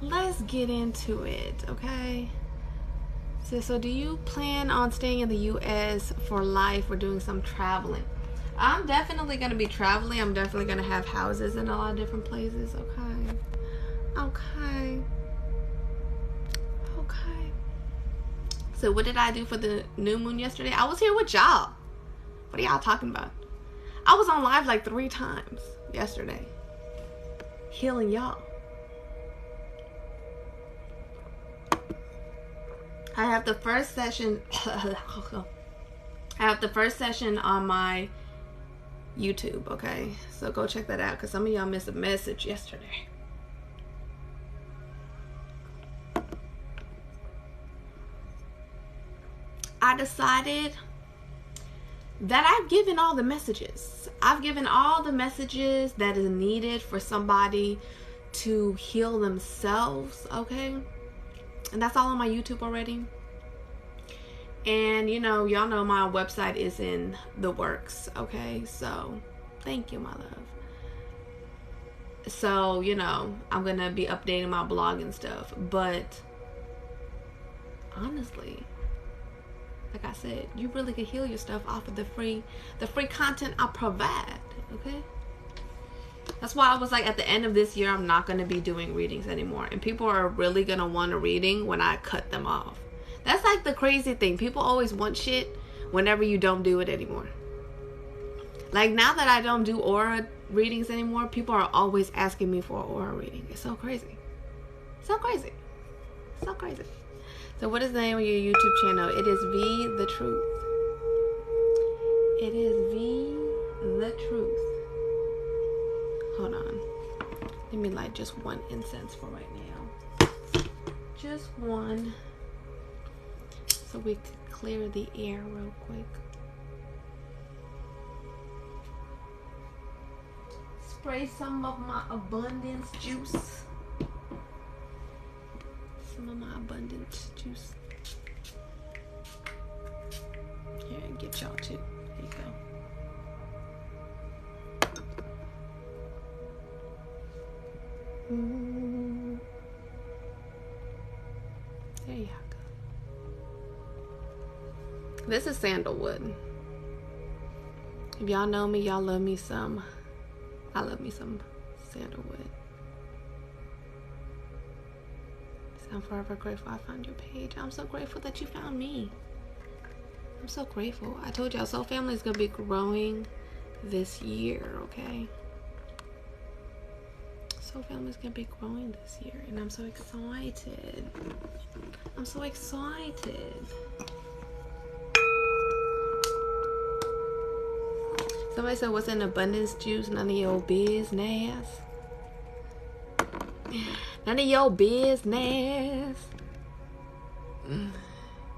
let's get into it, okay? So do you plan on staying in the U.S. for life or doing some traveling? I'm definitely going to be traveling. I'm definitely going to have houses in a lot of different places, okay? Okay. So what did I do for the new moon yesterday? I was here with y'all. What are y'all talking about? I was on live like 3 times yesterday. Healing y'all. I have the first session on my YouTube, okay? So go check that out because some of y'all missed a message yesterday. I decided that I've given all the messages. I've given all the messages that is needed for somebody to heal themselves, okay? And that's all on my YouTube already. And, you know, y'all know my website is in the works, okay? So, thank you, my love. So, you know, I'm going to be updating my blog and stuff. But, honestly, like I said, you really can heal yourself off of the free content I provide, okay? That's why I was like, at the end of this year, I'm not going to be doing readings anymore. And people are really going to want a reading when I cut them off. That's like the crazy thing. People always want shit whenever you don't do it anymore. Like now that I don't do aura readings anymore, people are always asking me for an aura reading. It's so crazy. So crazy. So crazy. So what is the name of your YouTube channel? It is V the Truth. It is V the Truth. Hold on. Let me light just one incense for right now. Just one. So we can clear the air real quick. Spray some of my abundance juice. Some of my abundance juice. Here, and get y'all too. There you go. There you go. This is sandalwood. If y'all know me, y'all love me some. I love me some sandalwood. So I'm forever grateful I found your page. I'm so grateful that you found me. I'm so grateful. I told y'all Soul Family is going to be growing this year, okay? Soul Family is going to be growing this year. And I'm so excited. I'm so excited. Somebody said, what's in abundance juice? None of your business. None of your business.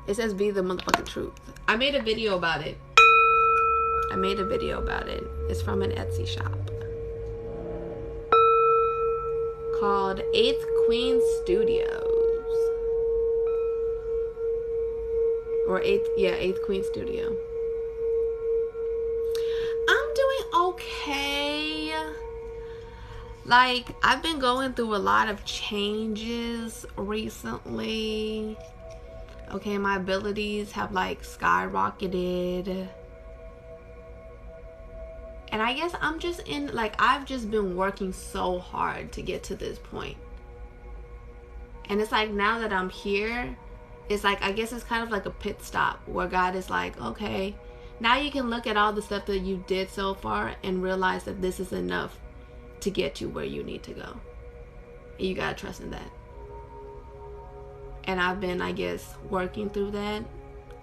It says be the motherfucking truth. I made a video about it. It's from an Etsy shop called 8th Queen Studios. Or 8th Queen Studio. I'm doing okay. Like, I've been going through a lot of changes recently. Okay, my abilities have like skyrocketed. And I guess I'm just in, like, I've just been working so hard to get to this point. And it's like, now that I'm here, it's like, I guess it's kind of like a pit stop where God is like, okay, now you can look at all the stuff that you did so far and realize that this is enough to get you where you need to go. And you gotta trust in that. And I've been, I guess, working through that.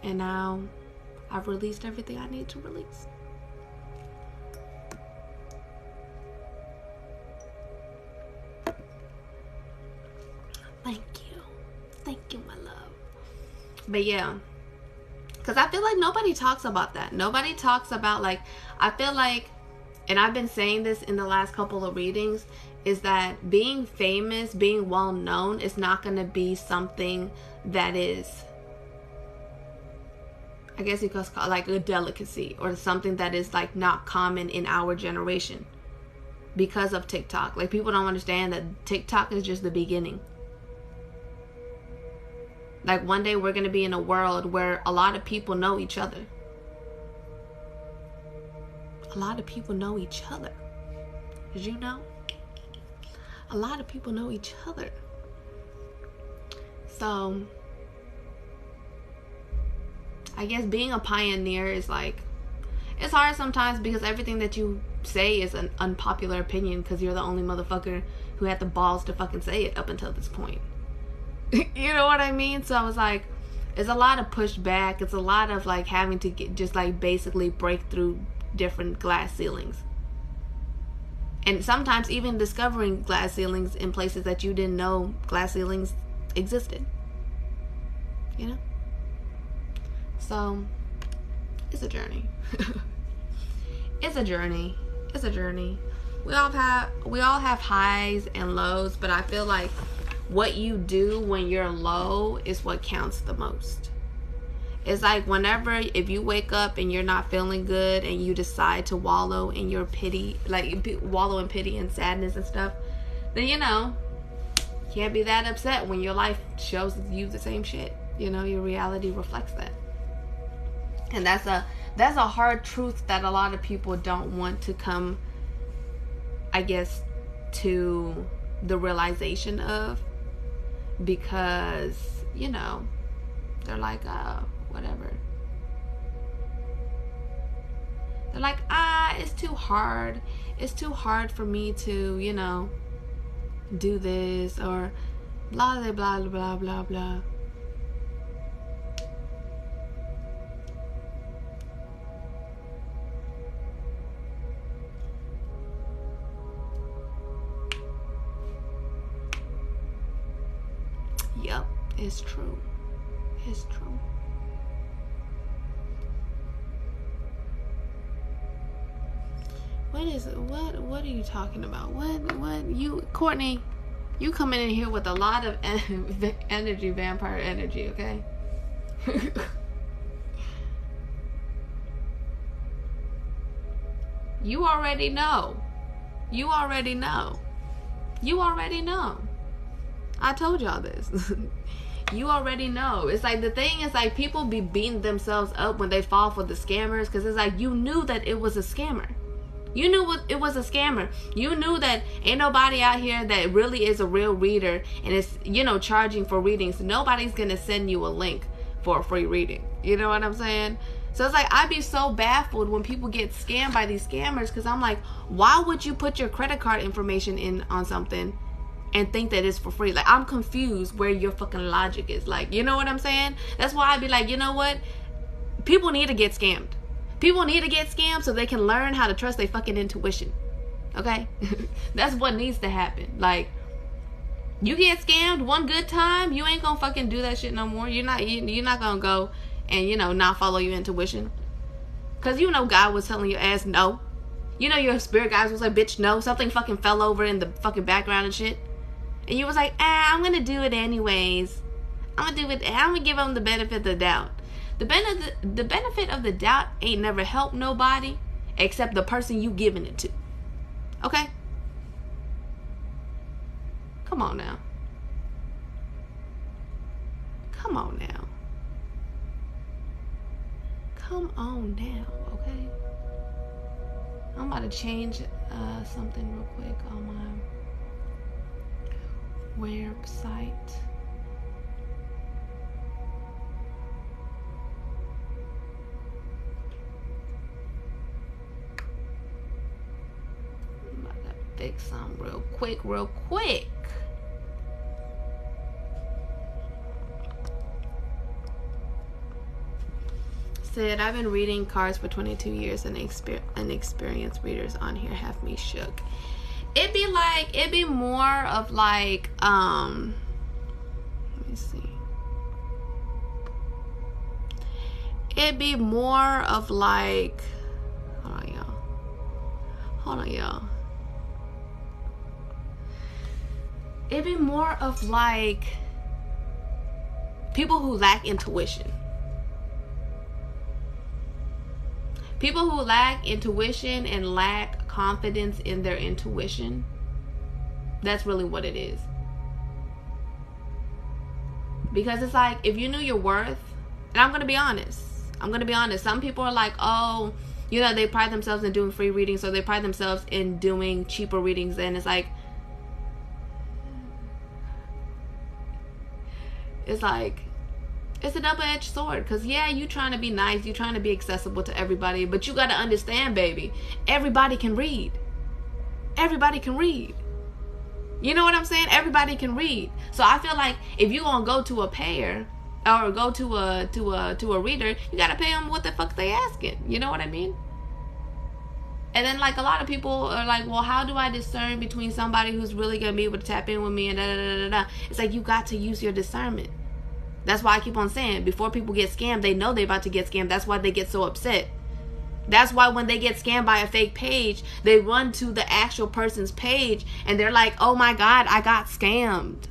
And now I've released everything I need to release. Thank you. Thank you, my love. But yeah. Because I feel like nobody talks about that. Nobody talks about, like, I feel like, and I've been saying this in the last couple of readings, is that being famous, being well known is not going to be something that is, I guess you could call like a delicacy, or something that is like not common in our generation because of TikTok. Like, people don't understand that TikTok is just the beginning. Like one day we're going to be in a world where a lot of people know each other. A lot of people know each other. Did you know? A lot of people know each other. So, I guess being a pioneer is like, it's hard sometimes because everything that you say is an unpopular opinion because you're the only motherfucker who had the balls to fucking say it up until this point. You know what I mean? So I was like, it's a lot of pushback. It's a lot of like having to get, just like basically break through different glass ceilings. And sometimes even discovering glass ceilings in places that you didn't know glass ceilings existed. You know? So, it's a journey. It's a journey. It's a journey. We all have highs and lows, but I feel like what you do when you're low is what counts the most. It's like whenever, if you wake up and you're not feeling good and you decide to wallow in your pity, like wallow in pity and sadness and stuff, then you know, can't be that upset when your life shows you the same shit. You know, your reality reflects that. And that's a hard truth that a lot of people don't want to come, I guess, to the realization of, because, you know, they're like, oh, whatever. They're like, it's too hard. It's too hard for me to, you know, do this, or blah, blah, blah, blah, blah, blah. Yep, it's true. It's true. What are you talking about? What you, Courtney, you coming in here with a lot of energy, vampire energy, okay? You already know. You already know. You already know. I told y'all this. You already know. It's like, the thing is, like, people be beating themselves up when they fall for the scammers, because it's like, you knew that it was a scammer. You knew it was a scammer. You knew that ain't nobody out here that really is a real reader and is, you know, charging for readings. Nobody's gonna send you a link for a free reading. You know what I'm saying? So it's like, I'd be so baffled when people get scammed by these scammers, because I'm like, why would you put your credit card information in on something and think that it's for free? Like, I'm confused where your fucking logic is. Like, you know what I'm saying? That's why I'd be like, you know what? People need to get scammed. People need to get scammed so they can learn how to trust their fucking intuition. Okay? That's what needs to happen. Like, you get scammed one good time, you ain't gonna fucking do that shit no more. You're not gonna go and, you know, not follow your intuition. Because you know God was telling your ass no. You know your spirit guys was like, bitch, no. Something fucking fell over in the fucking background and shit. And you was like, I'm gonna do it anyways. I'm gonna give them the benefit of the doubt. The benefit of the doubt ain't never helped nobody except the person you giving it to. Okay? Come on now. Come on now. Come on now, okay? I'm about to change something real quick on my website. Fix some real quick. Said, I've been reading cards for 22 years and experienced readers on here have me shook. It'd be more of like, let me see. It'd be more of like, hold on y'all. It'd be more of like people who lack intuition. People who lack intuition and lack confidence in their intuition. That's really what it is. Because it's like, if you knew your worth, and I'm going to be honest. Some people are like, oh, you know, they pride themselves in doing free readings, so they pride themselves in doing cheaper readings. And it's like, it's a double-edged sword. Because yeah, you trying to be nice, you trying to be accessible to everybody, but you got to understand, baby, everybody can read. Everybody can read. You know what I'm saying? Everybody can read. So I feel like if you gonna go to a payer or go to a reader, you gotta pay them what the fuck they asking. You know what I mean? And then like a lot of people are like, well, how do I discern between somebody who's really gonna be able to tap in with me and da da da da da? It's like, you got to use your discernment. That's why I keep on saying, before people get scammed, they know they're about to get scammed. That's why they get so upset. That's why when they get scammed by a fake page, they run to the actual person's page and they're like, oh my God, I got scammed.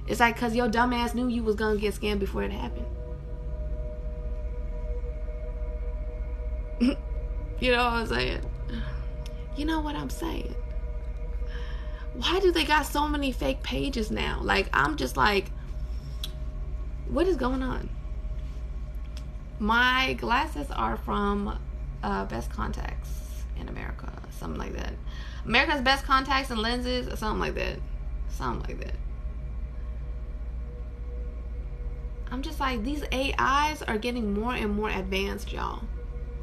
It's like, because your dumb ass knew you was going to get scammed before it happened. You know what I'm saying? You know what I'm saying? Why do they got so many fake pages now? Like, I'm just like, what is going on? My glasses are from Best Contacts in America. Something like that. America's Best Contacts and Lenses. Something like that. I'm just like, these AIs are getting more and more advanced, y'all.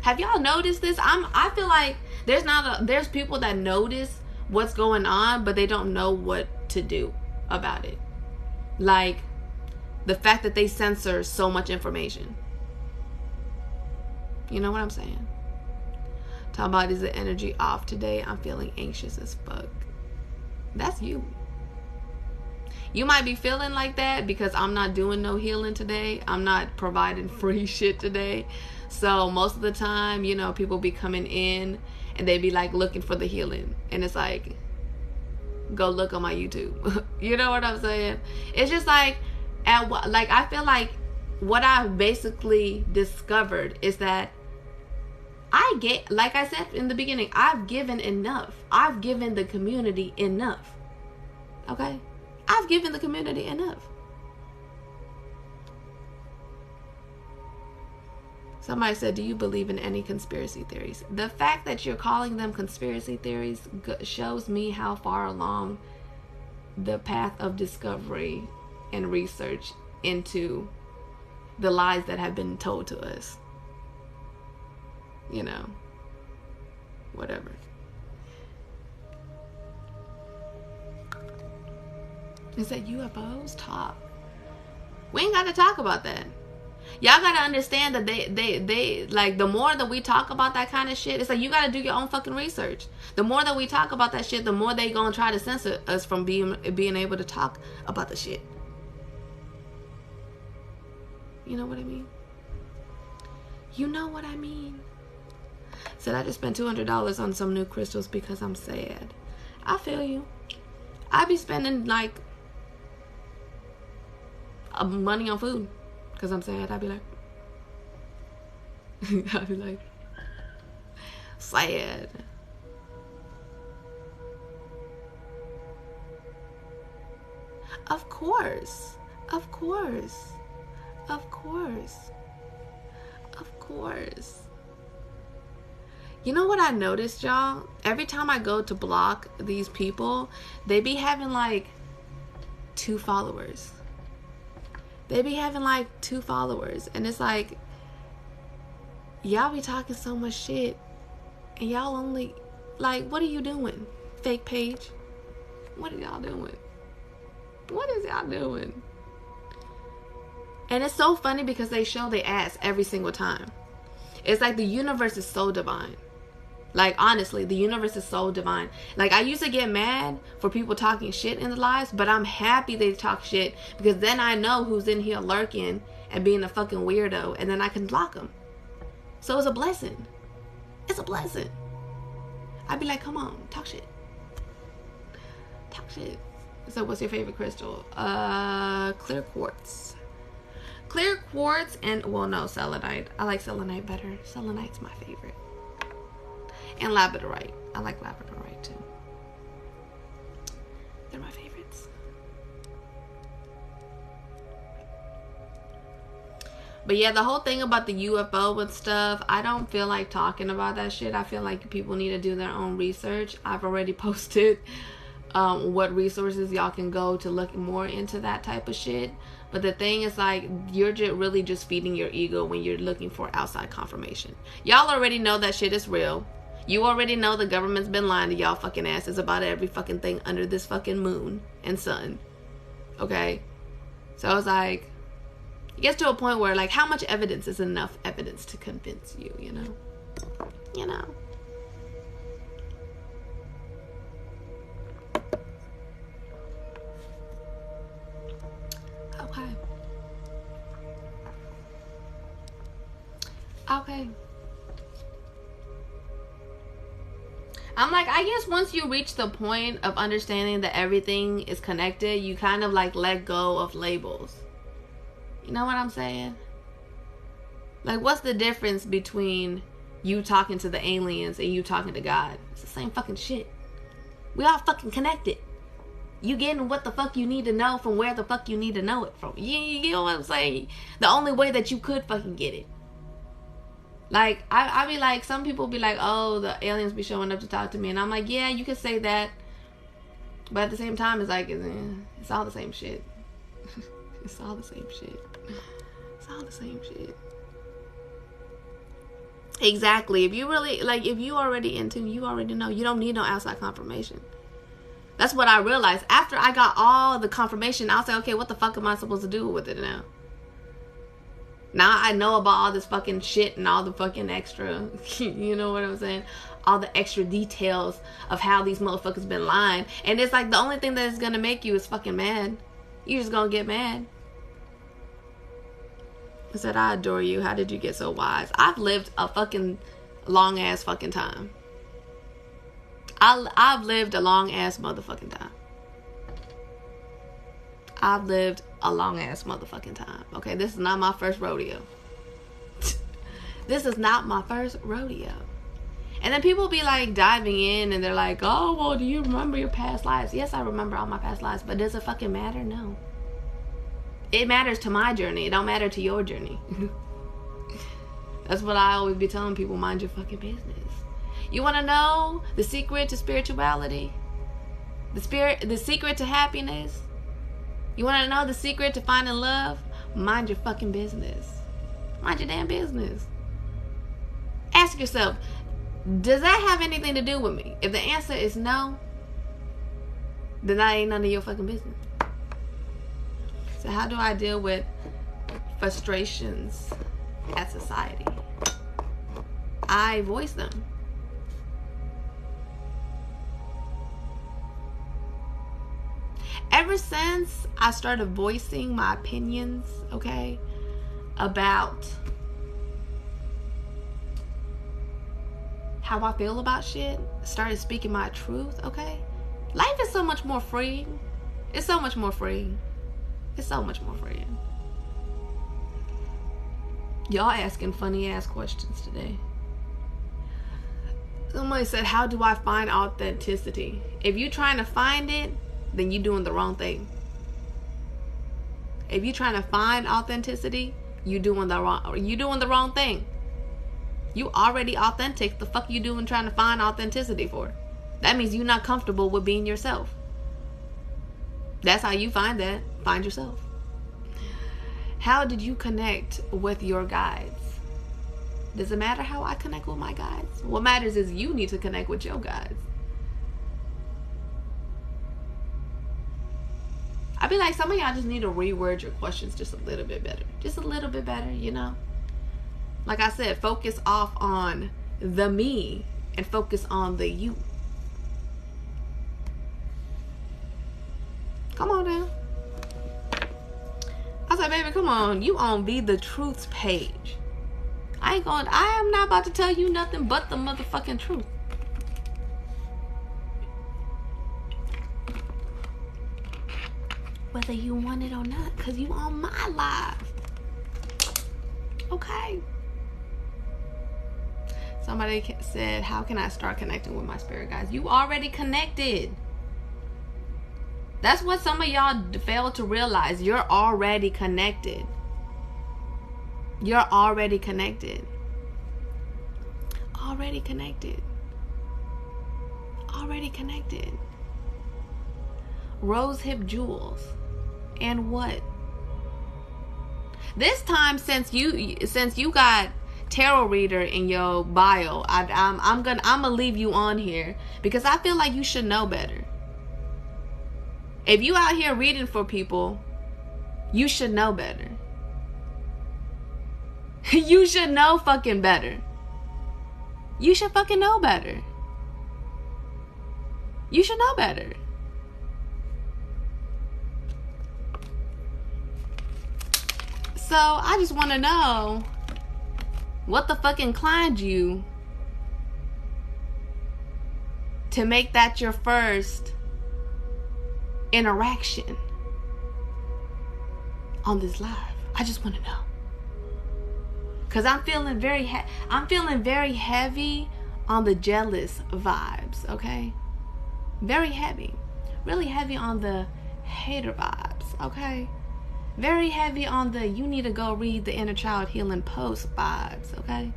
Have y'all noticed this? I feel like there's people that notice what's going on, but they don't know what to do about it. Like the fact that they censor so much information. You know what I'm saying? Talking about, is the energy off today? I'm feeling anxious as fuck. That's you. You might be feeling like that because I'm not doing no healing today. I'm not providing free shit today. So most of the time, you know, people be coming in and they be like looking for the healing. And it's like, go look on my YouTube. You know what I'm saying? It's just like, I feel like what I've basically discovered is that I get, like I said in the beginning, I've given enough. I've given the community enough. Okay? I've given the community enough. Somebody said, do you believe in any conspiracy theories? The fact that you're calling them conspiracy theories shows me how far along the path of discovery and research into the lies that have been told to us. You know, whatever. Is that UFOs? Talk. We ain't got to talk about that. Y'all got to understand that they like, the more that we talk about that kind of shit, it's like, you got to do your own fucking research. The more that we talk about that shit, the more they gonna try to censor us from being able to talk about the shit. You know what I mean? You know what I mean? Said I just spent $200 on some new crystals because I'm sad. I feel you. I be spending like money on food because I'm sad. I'd be like, sad. Of course. You know what I noticed, y'all? Every time I go to block these people, they be having like 2 followers. And it's like, y'all be talking so much shit and y'all only, like, what are you doing? Fake page? What are y'all doing? And it's so funny because they show their ass every single time. It's like the universe is so divine. Like, honestly, the universe is so divine. Like, I used to get mad for people talking shit in the lives, but I'm happy they talk shit because then I know who's in here lurking and being a fucking weirdo, and then I can block them. So it's a blessing. I'd be like, come on, talk shit. So what's your favorite crystal? Clear quartz. And, well, no, selenite. I like selenite better. Selenite's my favorite. And labradorite. I like labradorite too. They're my favorites. But yeah, the whole thing about the UFO and stuff, I don't feel like talking about that shit. I feel like people need to do their own research. I've already posted what resources y'all can go to look more into that type of shit. But the thing is, like, you're really just feeding your ego when you're looking for outside confirmation. Y'all already know that shit is real. You already know the government's been lying to y'all fucking asses about every fucking thing under this fucking moon and sun. Okay? So it's like, it gets to a point where, like, how much evidence is enough evidence to convince you, you know? You know? Okay. Okay. I'm like, I guess once you reach the point of understanding that everything is connected, you kind of like let go of labels. You know what I'm saying? Like, what's the difference between you talking to the aliens and you talking to God? It's the same fucking shit. We all fucking connected. You getting what the fuck you need to know from where the fuck you need to know it from. You know what I'm saying? The only way that you could fucking get it. Like, I be like, some people be like, oh, the aliens be showing up to talk to me. And I'm like, yeah, you can say that. But at the same time, it's like, it's all the same shit. It's all the same shit. It's all the same shit. Exactly. If you really, like, if you already in tune, you already know. You don't need no outside confirmation. That's what I realized. After I got all the confirmation, I was like, okay, what the fuck am I supposed to do with it now? Now I know about all this fucking shit and all the fucking extra, you know what I'm saying? All the extra details of how these motherfuckers been lying. And it's like the only thing that is going to make you is fucking mad. You just going to get mad. I said, I adore you. How did you get so wise? I've lived a fucking long ass fucking time. I've lived a long ass motherfucking time. I've lived a long ass motherfucking time. Okay, this is not my first rodeo. This is not my first rodeo. And then people be like diving in and they're like, oh, well, do you remember your past lives? Yes, I remember all my past lives, but does it fucking matter? No. It matters to my journey. It don't matter to your journey. That's what I always be telling people, mind your fucking business. You want to know the secret to spirituality? The secret to happiness? You want to know the secret to finding love? Mind your fucking business. Mind your damn business. Ask yourself, does that have anything to do with me? If the answer is no, then that ain't none of your fucking business. So how do I deal with frustrations at society? I voice them. Ever since I started voicing my opinions, okay, about how I feel about shit, started speaking my truth, okay, life is so much more freeing. It's so much more freeing. It's so much more freeing. Y'all asking funny ass questions today. Somebody said, how do I find authenticity? If you're trying to find it, then you're doing the wrong thing. If you're trying to find authenticity, you're doing the wrong thing. You already authentic. The fuck you doing trying to find authenticity for? That means you're not comfortable with being yourself. That's how you find that. Find yourself. How did you connect with your guides? Does it matter how I connect with my guides? What matters is you need to connect with your guides. I be like, some of y'all just need to reword your questions just a little bit better. Just a little bit better, you know? Like I said, focus off on the me and focus on the you. Come on now. I said, baby, come on. You on Be the Truth's page. I am not about to tell you nothing but the motherfucking truth. Whether you want it or not, because you on my live. Okay. Somebody said, how can I start connecting with my spirit guides? You already connected. That's what some of y'all fail to realize. You're already connected. You're already connected. Already connected. Already connected. Rose hip jewels. And what? This time, since you got tarot reader in your bio, I'm gonna leave you on here because I feel like you should know better. If you out here reading for people, you should know better. You should know fucking better. You should fucking know better. You should know better. So I just want to know what the fuck inclined you to make that your first interaction on this live. I just want to know. Cause I'm feeling very heavy on the jealous vibes, okay? Very heavy. Really heavy on the hater vibes, okay? Very heavy on the you need to go read the inner child healing post vibes, okay?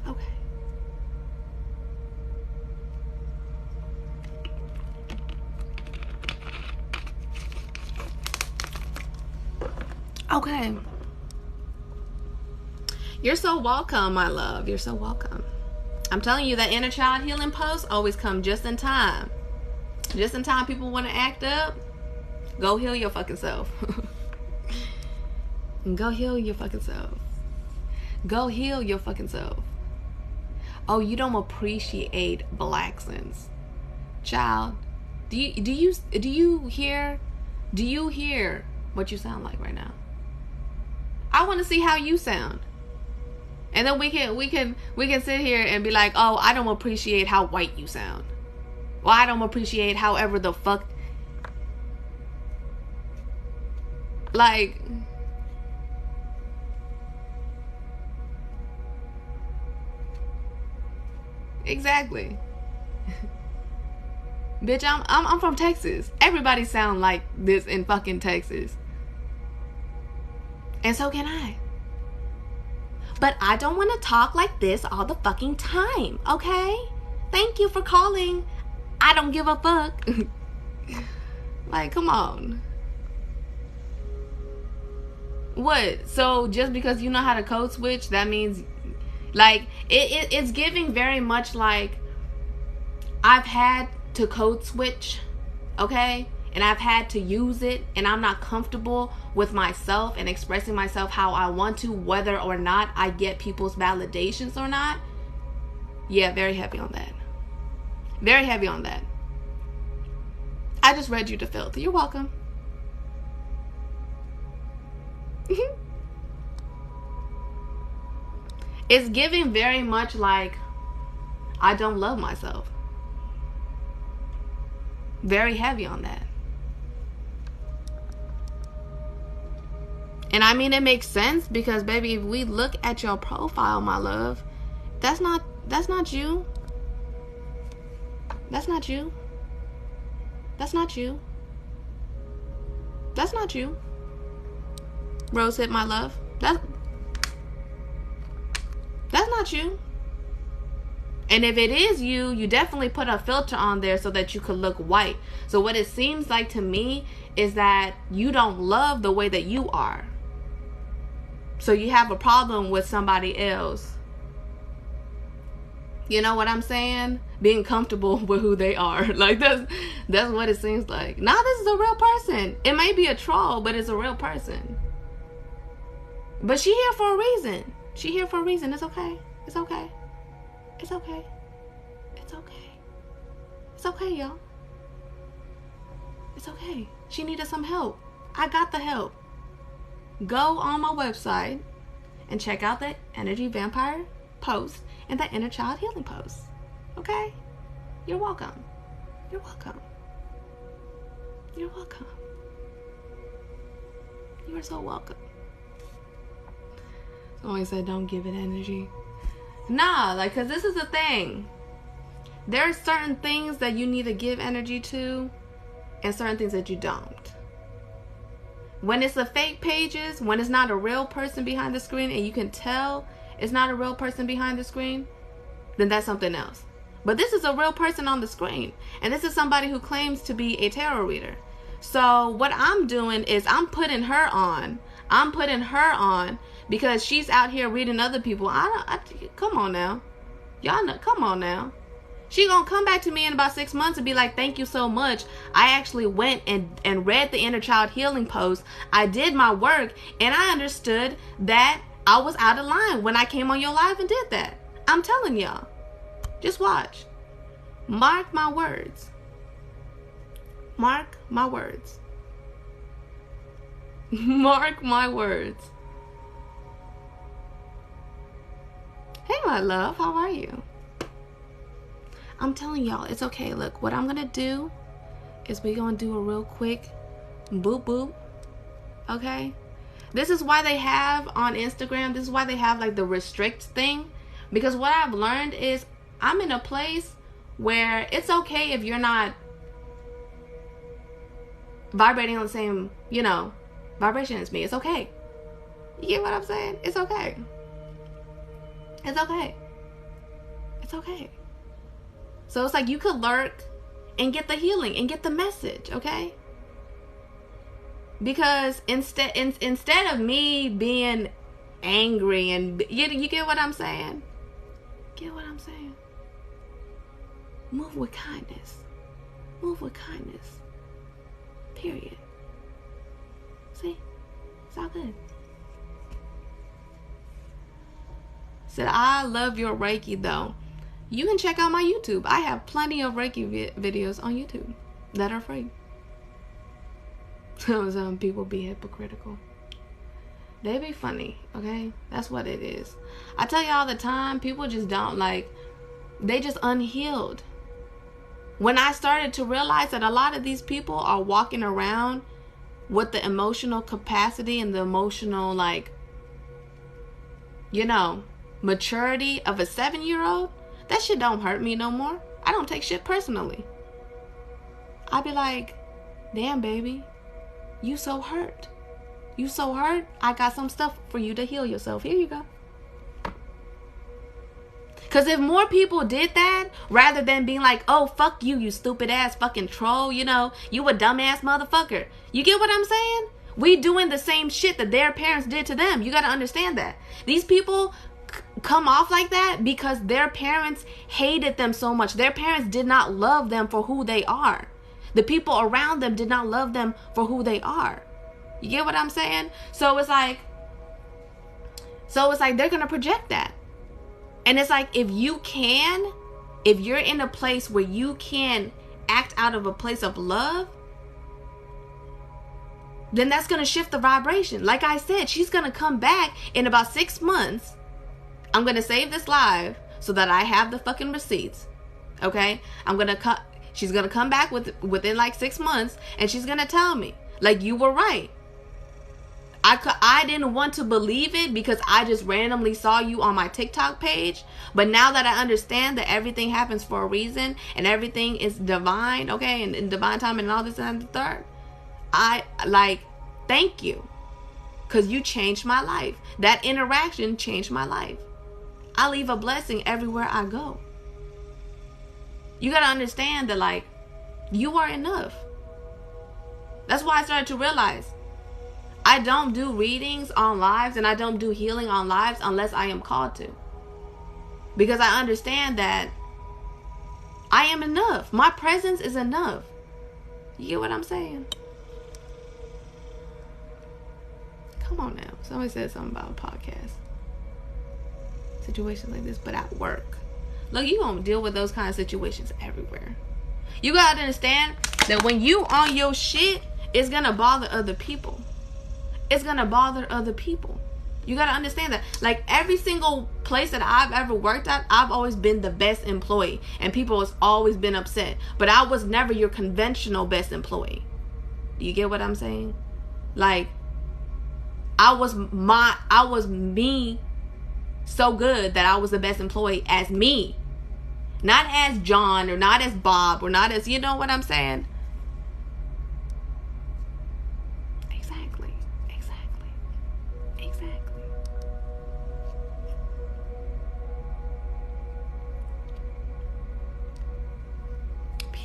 Okay. Okay. You're so welcome, my love. You're so welcome. I'm telling you, that inner child healing post always come just in time. Just in time people want to act up. Go heal your fucking self. Go heal your fucking self. Go heal your fucking self. Oh, you don't appreciate black sense. Child, do you hear what you sound like right now? I want to see how you sound. And then we can sit here and be like, "Oh, I don't appreciate how white you sound." Well, I don't appreciate however the fuck. Like, exactly. Bitch, I'm from Texas. Everybody sound like this in fucking Texas. And so can I. But I don't want to talk like this all the fucking time, okay? Thank you for calling. I don't give a fuck. Like, come on. What? So just because you know how to code switch, that means, like, it's giving very much like I've had to code switch, okay? And I've had to use it, and I'm not comfortable with myself and expressing myself how I want to, whether or not I get people's validations or not. Yeah, very heavy on that. Very heavy on that. I just read you to filth. You're welcome. It's giving very much like I don't love myself. Very heavy on that. And I mean, it makes sense because, baby, if we look at your profile, my love, that's not you. That's not you. That's not you. That's not you. Rosehip, my love. That's not you. And if it is you, you definitely put a filter on there so that you could look white. So what it seems like to me is that you don't love the way that you are. So you have a problem with somebody else. You know what I'm saying? Being comfortable with who they are. Like, that's what it seems like. Now this is a real person. It may be a troll, but it's a real person. But she here for a reason. She here for a reason. It's okay. It's okay. It's okay. It's okay. It's okay, y'all. It's okay. She needed some help. I got the help. Go on my website and check out the energy vampire post and the inner child healing post. Okay? You're welcome. You're welcome. You're welcome. You are so welcome. Someone said don't give it energy. Nah, like, cause this is the thing. There are certain things that you need to give energy to and certain things that you don't. When it's the fake pages, when it's not a real person behind the screen and you can tell it's not a real person behind the screen, then that's something else. But this is a real person on the screen. And this is somebody who claims to be a tarot reader. So what I'm doing is I'm putting her on. I'm putting her on because she's out here reading other people. Come on now. Y'all know, come on now. She gonna come back to me in about 6 months and be like, thank you so much. I actually went and read the inner child healing post. I did my work and I understood that I was out of line when I came on your live and did that. I'm telling y'all. Just watch. Mark my words. Mark my words. Mark my words. Hey, my love. How are you? I'm telling y'all, it's okay. Look, what I'm going to do is we're going to do a real quick boop boop. Okay? This is why they have on Instagram, this is why they have like the restrict thing. Because what I've learned is I'm in a place where it's okay if you're not vibrating on the same, vibration as me. It's okay. You get what I'm saying? It's okay. It's okay. It's okay. So it's like you could lurk and get the healing and get the message, okay? Because instead of me being angry and you get what I'm saying? Get what I'm saying? Move with kindness. Move with kindness. Period. See? It's all good. Said, I love your Reiki though. You can check out my YouTube. I have plenty of Reiki videos on YouTube that are free. Some people be hypocritical. They be funny, okay? That's what it is. I tell you all the time, people just don't they just unhealed. When I started to realize that a lot of these people are walking around with the emotional capacity and the emotional, maturity of a 7-year-old, that shit don't hurt me no more. I don't take shit personally. I be like, damn, baby, you so hurt. You so hurt. I got some stuff for you to heal yourself. Here you go. Because if more people did that, rather than being like, oh, fuck you, you stupid ass fucking troll, you a dumbass motherfucker. You get what I'm saying? We doing the same shit that their parents did to them. You got to understand that. These people come off like that because their parents hated them so much. Their parents did not love them for who they are. The people around them did not love them for who they are. You get what I'm saying? So it's like they're gonna project that. And it's like if you're in a place where you can act out of a place of love, then that's gonna shift the vibration. Like I said, she's gonna come back in about 6 months. I'm going to save this live so that I have the fucking receipts. Okay? She's going to come back within 6 months and she's going to tell me, you were right. I didn't want to believe it because I just randomly saw you on my TikTok page. But now that I understand that everything happens for a reason and everything is divine, okay, and divine time and all this and the third, thank you. Because you changed my life. That interaction changed my life. I leave a blessing everywhere I go. You got to understand that, you are enough. That's why I started to realize I don't do readings on lives and I don't do healing on lives unless I am called to. Because I understand that I am enough. My presence is enough. You get what I'm saying? Come on now. Somebody said something about a podcast. Situations like this, but at work. Look, you gonna deal with those kind of situations everywhere. You gotta understand that when you on your shit, it's gonna bother other people. It's gonna bother other people. You gotta understand that. Every single place that I've ever worked at, I've always been the best employee. And people has always been upset. But I was never your conventional best employee. Do you get what I'm saying? I was me so good that I was the best employee as me. Not as John or not as Bob or not as, you know what I'm saying? Exactly.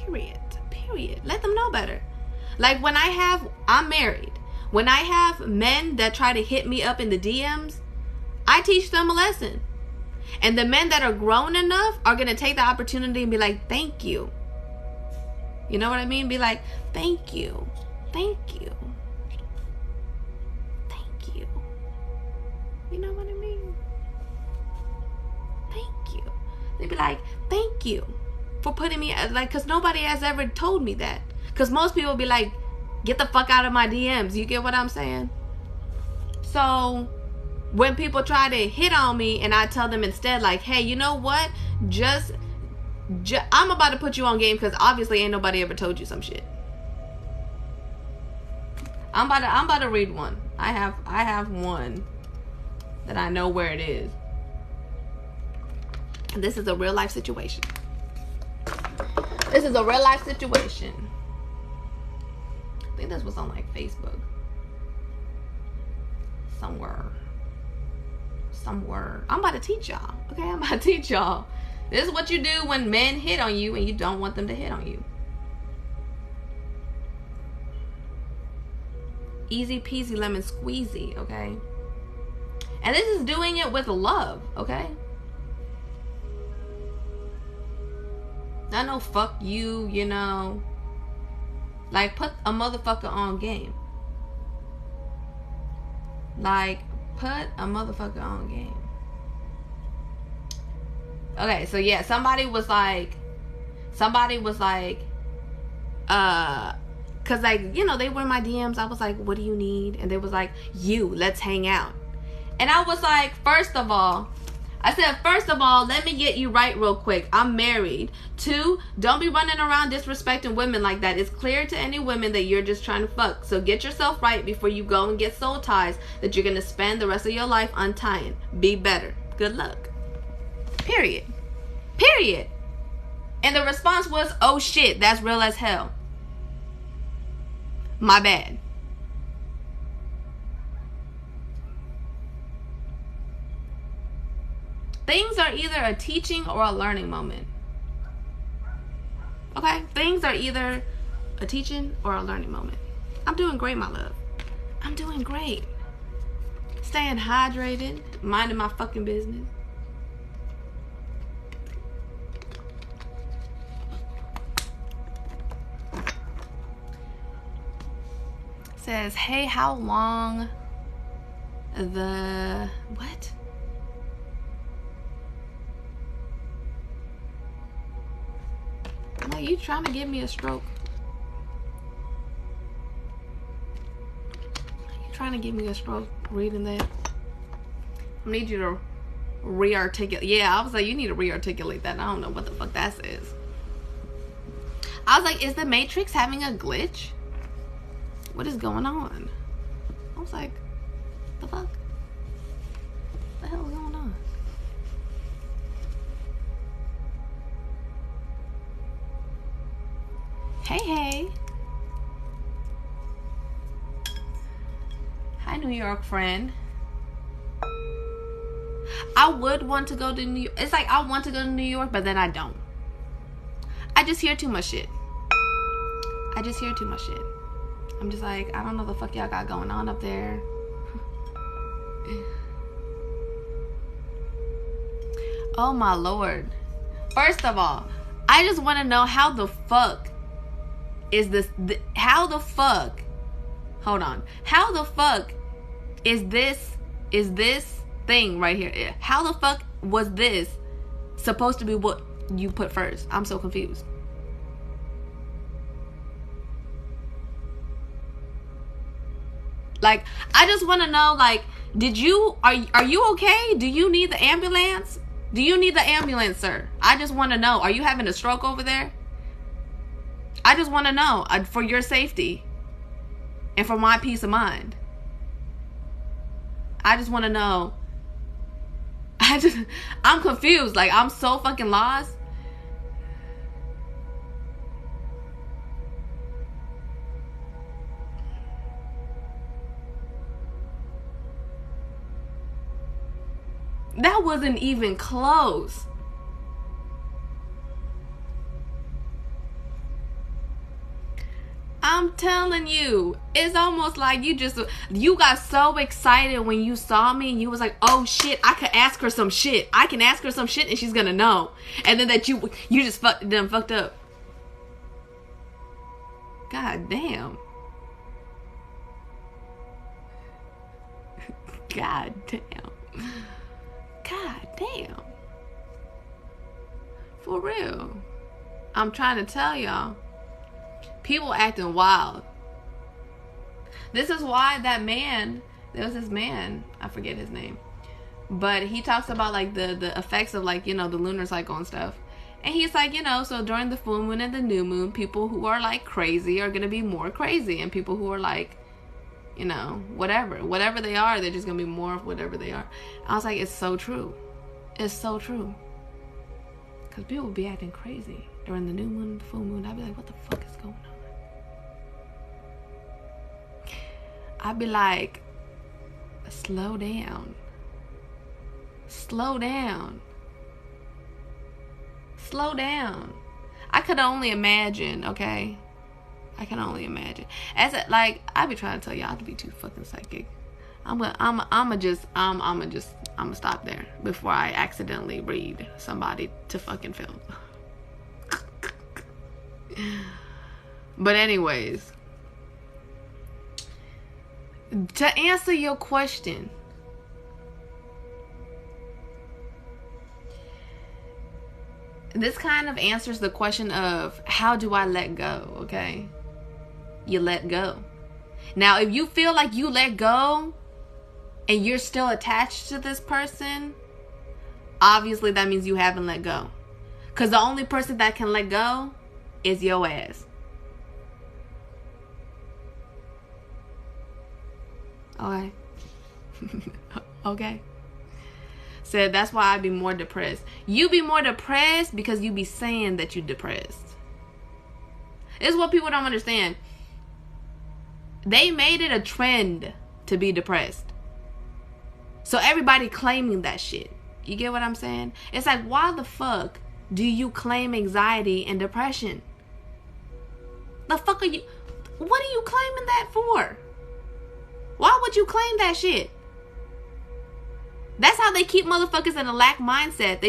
Period. Let them know better. Like when I'm married. When I have men that try to hit me up in the DMs, I teach them a lesson. And the men that are grown enough are going to take the opportunity and be like, thank you. You know what I mean? Be like, thank you. Thank you. Thank you. You know what I mean? Thank you. They'd be like, thank you for putting me, like, because nobody has ever told me that. Because most people be like, get the fuck out of my DMs. You get what I'm saying? So when people try to hit on me and I tell them instead, like, hey, you know what? I'm about to put you on game because obviously ain't nobody ever told you some shit. I'm about to read one. I have one that I know where it is. And this is a real life situation. This is a real life situation. I think this was on like Facebook. Somewhere. I'm about to teach y'all. Okay, I'm about to teach y'all. This is what you do when men hit on you and you don't want them to hit on you. Easy peasy lemon squeezy, okay? And this is doing it with love, okay? Not no fuck you, you know. Like, put a motherfucker on game. Like, put a motherfucker on game. Okay, so yeah, somebody was like, cause like, you know, they were in my DMs. I was like, what do you need? And they was like, let's hang out. And I was like, first of all, let me get you right real quick. I'm married. 2, don't be running around disrespecting women like that. It's clear to any women that you're just trying to fuck. So get yourself right before you go and get soul ties that you're going to spend the rest of your life untying. Be better. Good luck. Period. And the response was, oh shit, that's real as hell. My bad. Things are either a teaching or a learning moment. Okay? Things are either a teaching or a learning moment. I'm doing great, my love. I'm doing great. Staying hydrated, minding my fucking business. Says, hey, how long the... What? Are you trying to give me a stroke? Are you trying to give me a stroke reading that? I need you to re-articulate. Yeah, I was like, you need to re-articulate that. I don't know what the fuck that says. I was like, is the Matrix having a glitch? What is going on? I was like, the fuck? What the hell is going on? Hey. Hi, New York friend. I would want to go to New York. It's like I want to go to New York, but then I don't. I just hear too much shit. I'm just like, I don't know the fuck y'all got going on up there. Oh my lord. First of all, I just want to know how the fuck is this, how the fuck, hold on, how the fuck is this thing right here? How the fuck was this supposed to be what you put first? I'm so confused. Like, I just want to know, like, are you okay? Do you need the ambulance? Do you need the ambulance, sir? I just want to know. Are you having a stroke over there? I just want to know for your safety and for my peace of mind. I just want to know. I'm confused. Like, I'm so fucking lost. That wasn't even close. I'm telling you, it's almost like you got so excited when you saw me. You was like, oh shit, I could ask her some shit. I can ask her some shit and she's gonna know. And then that you just fucked up. God damn. God damn. God damn. For real. I'm trying to tell y'all. People acting wild. This is why that man, there was this man, I forget his name, but he talks about like the effects of like, you know, the lunar cycle and stuff. And he's like, you know, so during the full moon and the new moon, people who are like crazy are going to be more crazy. And people who are like, you know, whatever they are, they're just going to be more of whatever they are. I was like, it's so true. It's so true. Because people would be acting crazy during the new moon and the full moon. I'd be like, what the fuck is going on? I'd be like, slow down. Slow down. Slow down. I could only imagine, okay? I can only imagine. I be trying to tell y'all to be too fucking psychic. I'm gonna stop there before I accidentally read somebody to fucking film. But anyways, to answer your question, this kind of answers the question of how do I let go, okay? You let go. Now, if you feel like you let go and you're still attached to this person, obviously that means you haven't let go. Because the only person that can let go is your ass. Okay. Okay. So that's why I'd be more depressed. You be more depressed because you be saying that you depressed. It's what people don't understand. They made it a trend to be depressed. So everybody claiming that shit. You get what I'm saying? It's like, why the fuck do you claim anxiety and depression? The fuck are you... What are you claiming that for? Why would you claim that shit? That's how they keep motherfuckers in a lack mindset.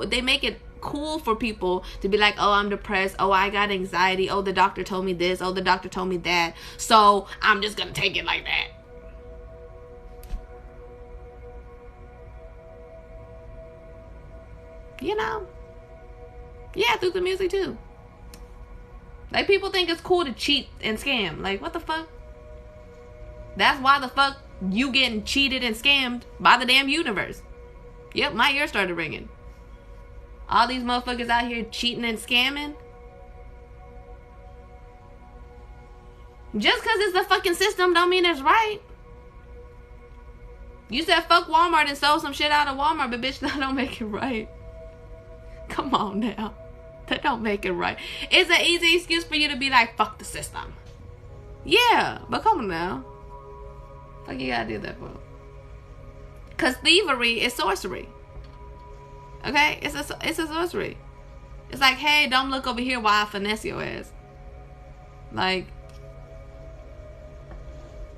They make it cool for people to be like, oh, I'm depressed. Oh, I got anxiety. Oh, the doctor told me this. Oh, the doctor told me that. So I'm just gonna take it like that. You know? Yeah, through the music too. Like, people think it's cool to cheat and scam. Like, what the fuck? That's why the fuck you getting cheated and scammed by the damn universe. Yep, my ear started ringing. All these motherfuckers out here cheating and scamming. Just because it's the fucking system don't mean it's right. You said fuck Walmart and sold some shit out of Walmart, but bitch, that don't make it right. Come on now. That don't make it right. It's an easy excuse for you to be like, fuck the system. Yeah, but come on now. Fuck you gotta do that for? Cause thievery is sorcery. Okay? It's a sorcery. It's like, hey, don't look over here while I finesse your ass. Like,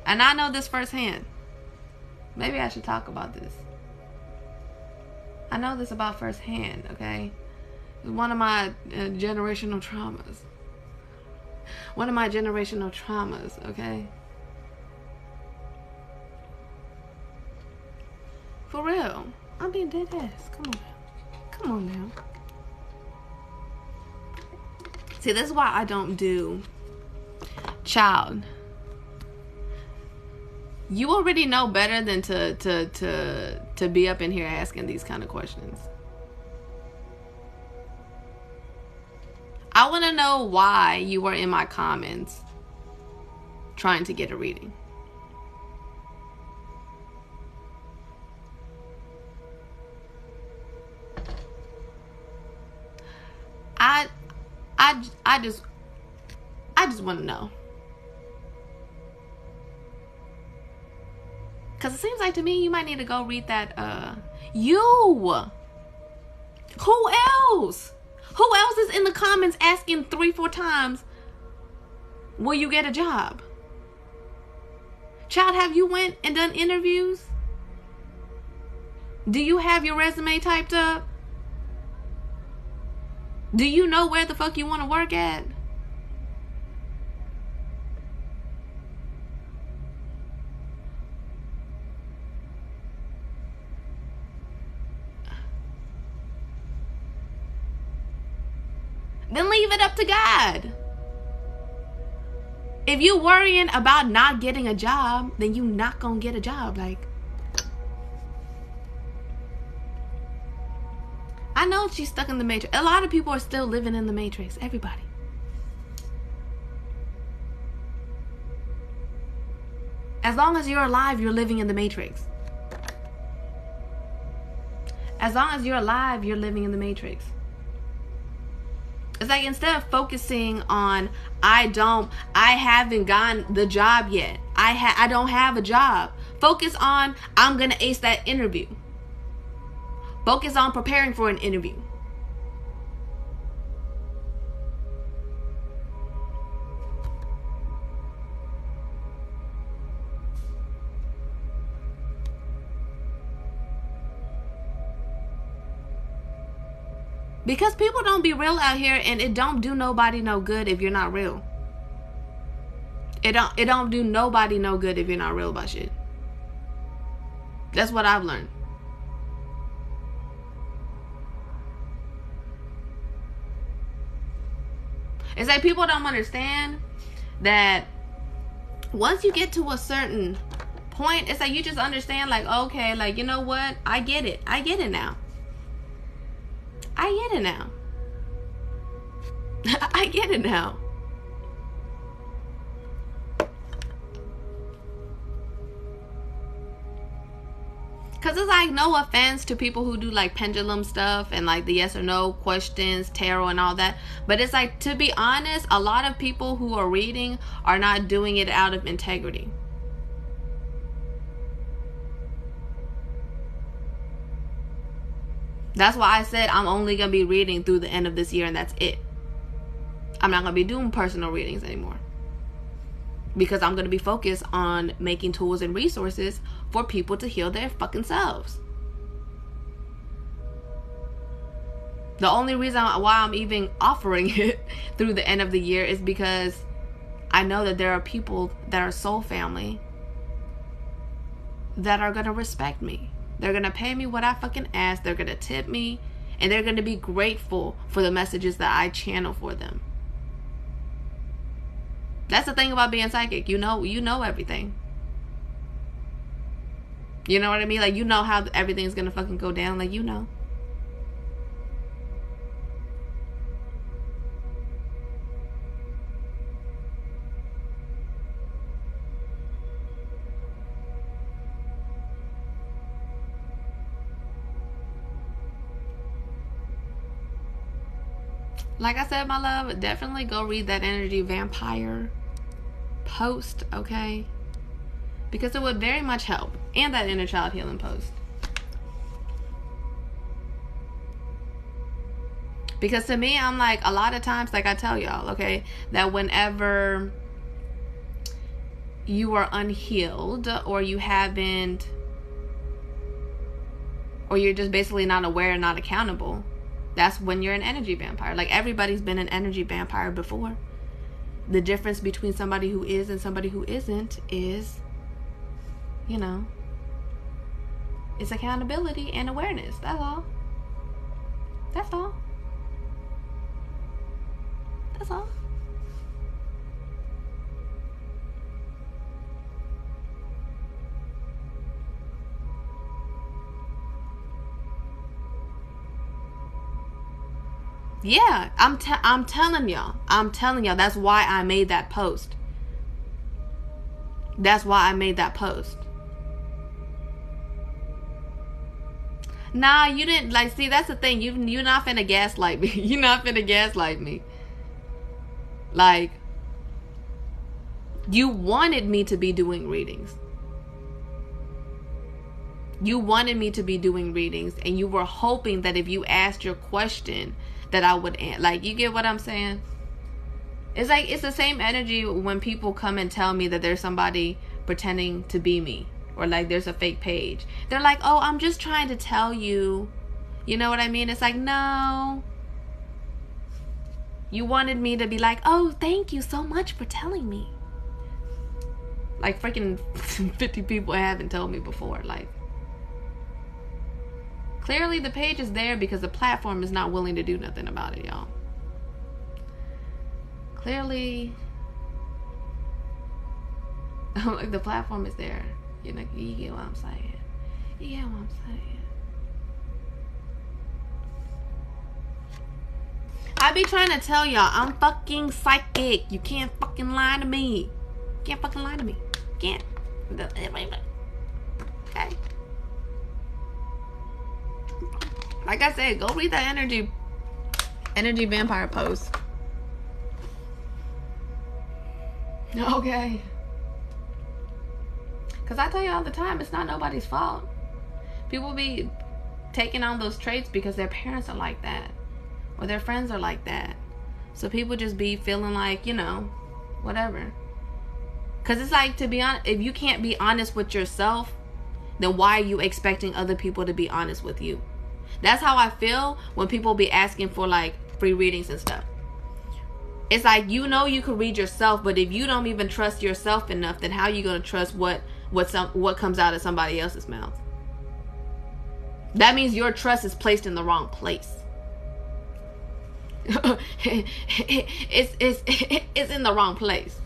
and I know this firsthand. Maybe I should talk about this. I know this about firsthand, okay? It's one of my generational traumas. One of my generational traumas, okay? For real. I'm being dead ass. Come on now. Come on now. See, this is why I don't do child. You already know better than to be up in here asking these kind of questions. I want to know why you were in my comments trying to get a reading. I just want to know. Because it seems like to me you might need to go read that, you! Who else? Who else is in the comments asking 3-4 times, will you get a job? Child, have you went and done interviews? Do you have your resume typed up? Do you know where the fuck you want to work at? Then leave it up to God. If you worrying about not getting a job, then you not gonna get a job. Like, I know she's stuck in the matrix. A lot of people are still living in the matrix. Everybody. As long as you're alive, you're living in the matrix. As long as you're alive, you're living in the matrix. It's like, instead of focusing on, I haven't gotten the job yet. I don't have a job. Focus on, I'm going to ace that interview. Focus on preparing for an interview. Because people don't be real out here, and it don't do nobody no good if you're not real. It don't do nobody no good if you're not real about shit. That's what I've learned. It's like, people don't understand that once you get to a certain point, it's like you just understand, like, okay, like, you know what? I get it. I get it now. I get it now. I get it now. Because it's like, no offense to people who do like pendulum stuff and like the yes or no questions, tarot and all that. But it's like, to be honest, a lot of people who are reading are not doing it out of integrity. That's why I said I'm only going to be reading through the end of this year, and that's it. I'm not going to be doing personal readings anymore. Because I'm going to be focused on making tools and resources for people to heal their fucking selves. The only reason why I'm even offering it through the end of the year is because I know that there are people that are soul family that are going to respect me. They're going to pay me what I fucking ask. They're going to tip me. And they're going to be grateful for the messages that I channel for them. That's the thing about being psychic. You know everything. You know what I mean? Like, you know how everything's going to fucking go down. Like, you know. Like I said, my love, definitely go read that Energy Vampire post, okay? Because it would very much help. And that Inner Child Healing post. Because to me, I'm like, a lot of times, like I tell y'all, okay, that whenever you are unhealed, or you haven't, or you're just basically not aware and not accountable, that's when you're an energy vampire. Like, everybody's been an energy vampire before. The difference between somebody who is and somebody who isn't is, you know, it's accountability and awareness. That's all. That's all. That's all. Yeah, I'm telling y'all. That's why I made that post. That's why I made that post. Nah, you didn't, like, see, that's the thing. You're not finna gaslight me. You're not finna gaslight me. Like, you wanted me to be doing readings. You wanted me to be doing readings, and you were hoping that if you asked your question that I would, like, you get what I'm saying? It's like, it's the same energy when people come and tell me that there's somebody pretending to be me, or like there's a fake page. They're like, oh, I'm just trying to tell you. You know what I mean? It's like, no. You wanted me to be like, oh, thank you so much for telling me. Like freaking 50 people haven't told me before. Like, clearly the page is there because the platform is not willing to do nothing about it, y'all. Clearly, like, the platform is there. You know, you get what I'm saying. You get what I'm saying. I be trying to tell y'all, I'm fucking psychic. You can't fucking lie to me. You can't fucking lie to me. You can't. Okay. Like I said, go read that energy vampire post. Okay. Because I tell you all the time, it's not nobody's fault. People be taking on those traits because their parents are like that, or their friends are like that. So people just be feeling like, you know, whatever. Because it's like, to be honest, if you can't be honest with yourself, then why are you expecting other people to be honest with you? That's how I feel when people be asking for like free readings and stuff. It's like, you know, you could read yourself, but if you don't even trust yourself enough, then how are you going to trust what comes out of somebody else's mouth? That means your trust is placed in the wrong place. it's in the wrong place.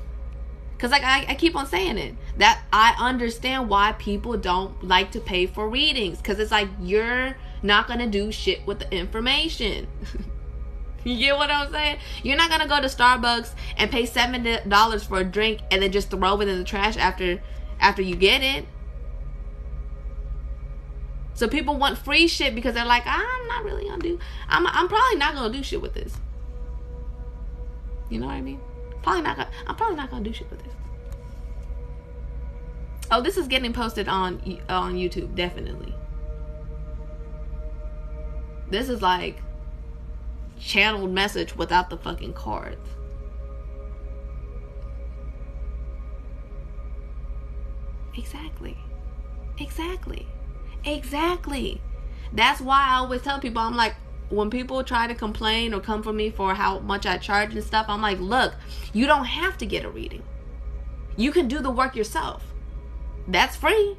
Because like I keep on saying it, that I understand why people don't like to pay for readings. Because it's like, you're not going to do shit with the information. You get what I'm saying? You're not going to go to Starbucks and pay $7 for a drink and then just throw it in the trash after you get it. So people want free shit because they're like, I'm not really going to do, I'm probably not going to do shit with this. You know what I mean? I'm probably not going to do shit with this. Oh, this is getting posted on YouTube, definitely. This is like channeled message without the fucking cards. Exactly. That's why I always tell people, I'm like, when people try to complain or come for me for how much I charge and stuff, I'm like, look, you don't have to get a reading. You can do the work yourself. That's free.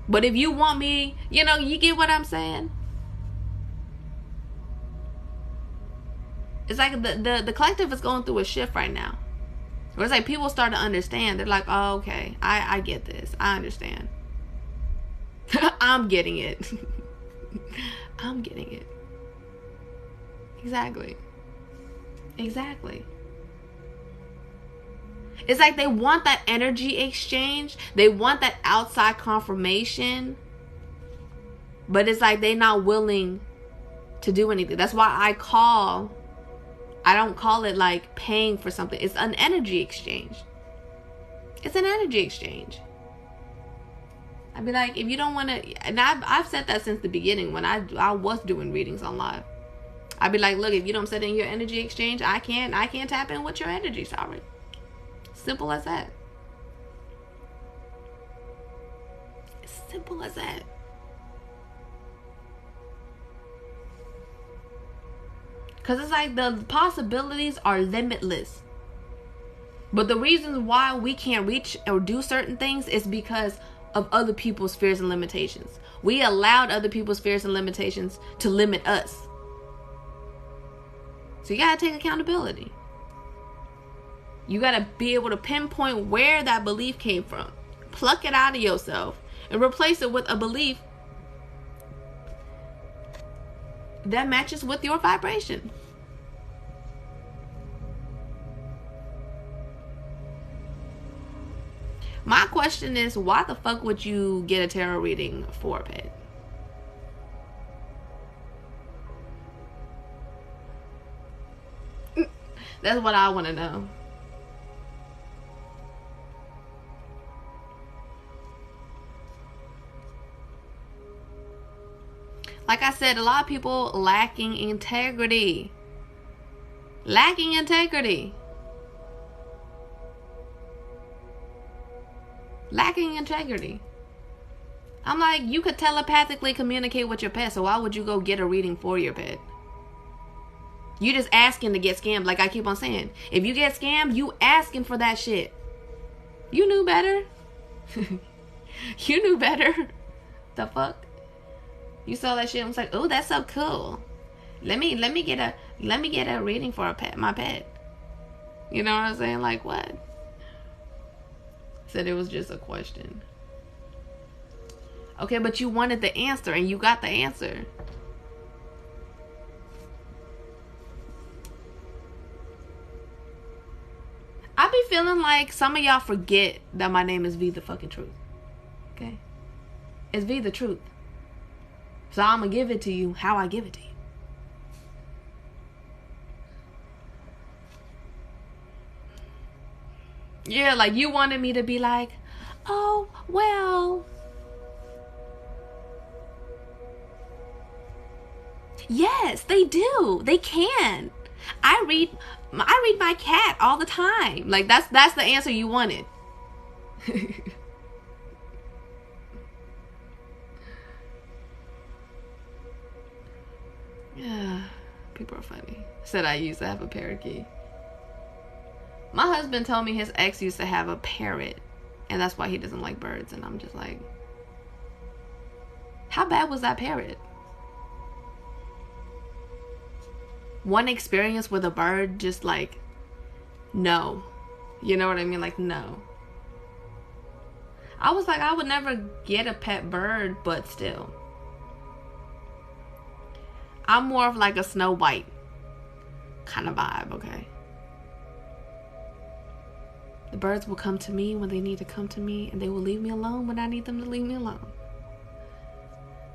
But if you want me, you know, you get what I'm saying? It's like the collective is going through a shift right now. Where it's like people start to understand. They're like, oh, okay, I get this. I understand. I'm getting it. I'm getting it. Exactly. It's like they want that energy exchange. They want that outside confirmation. But it's like they're not willing to do anything. That's why I don't call it like paying for something. It's an energy exchange. It's an energy exchange. I'd be like, if you don't want to, and I've said that since the beginning when I was doing readings on live. I'd be like, look, if you don't set in your energy exchange, I can't tap in with your energy. Sorry. Simple as that. It's simple as that. Because it's like the possibilities are limitless. But the reasons why we can't reach or do certain things is because of other people's fears and limitations. We allowed other people's fears and limitations to limit us. So you got to take accountability. You got to be able to pinpoint where that belief came from. Pluck it out of yourself and replace it with a belief that matches with your vibration. My question is, why the fuck would you get a tarot reading for a pet? That's what I want to know. Like I said, a lot of people lacking integrity. Lacking integrity. Lacking integrity. I'm like, you could telepathically communicate with your pet, so why would you go get a reading for your pet? You just asking to get scammed. Like I keep on saying, if you get scammed, you asking for that shit. You knew better. You knew better. The fuck? You saw that shit and was like, oh, that's so cool. Let me get a reading for my pet. You know what I'm saying? Like what? Said it was just a question. Okay, but you wanted the answer and you got the answer. I be feeling like some of y'all forget that my name is V the fucking truth. Okay? It's V the truth. So I'm gonna give it to you how I give it to you. Yeah, like you wanted me to be like, oh, well. Yes, they do. They can. I read my cat all the time. Like that's the answer you wanted. Yeah, people are funny. Said I used to have a parakeet. My husband told me his ex used to have a parrot, and that's why he doesn't like birds. And I'm just like, how bad was that parrot? One experience with a bird, just like, no. You know what I mean? Like, no. I was like, I would never get a pet bird, but still. I'm more of like a Snow White kind of vibe, okay? The birds will come to me when they need to come to me, and they will leave me alone when I need them to leave me alone.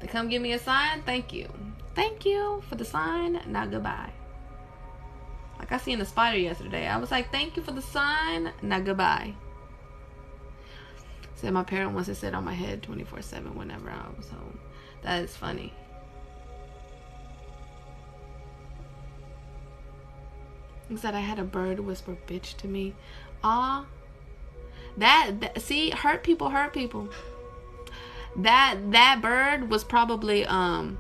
They come give me a sign, thank you. Thank you for the sign, now goodbye. Like I seen a spider yesterday. I was like, thank you for the sign, now goodbye. Said my parent wants to sit on my head 24/7 whenever I was home. That is funny. He said I had a bird whisper bitch to me. Aw. That see, hurt people hurt people. That bird was probably traumatized.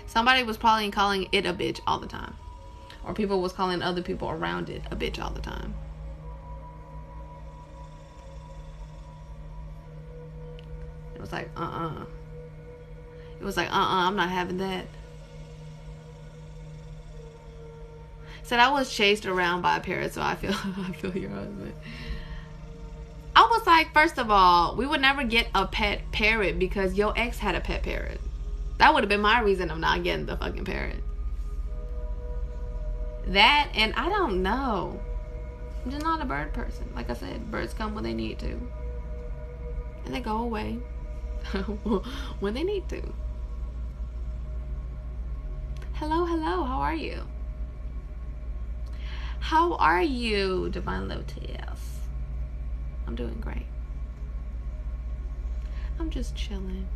Somebody was probably calling it a bitch all the time. Or people was calling other people around it a bitch all the time. It was like, It was like, I'm not having that. Said I was chased around by a parrot, so I feel your husband. I was like, first of all, we would never get a pet parrot because your ex had a pet parrot. That would have been my reason of not getting the fucking parrot. That, and I don't know. I'm just not a bird person. Like I said, birds come when they need to. And they go away when they need to. Hello, how are you? How are you, Divine Lotus? I'm doing great. I'm just chilling.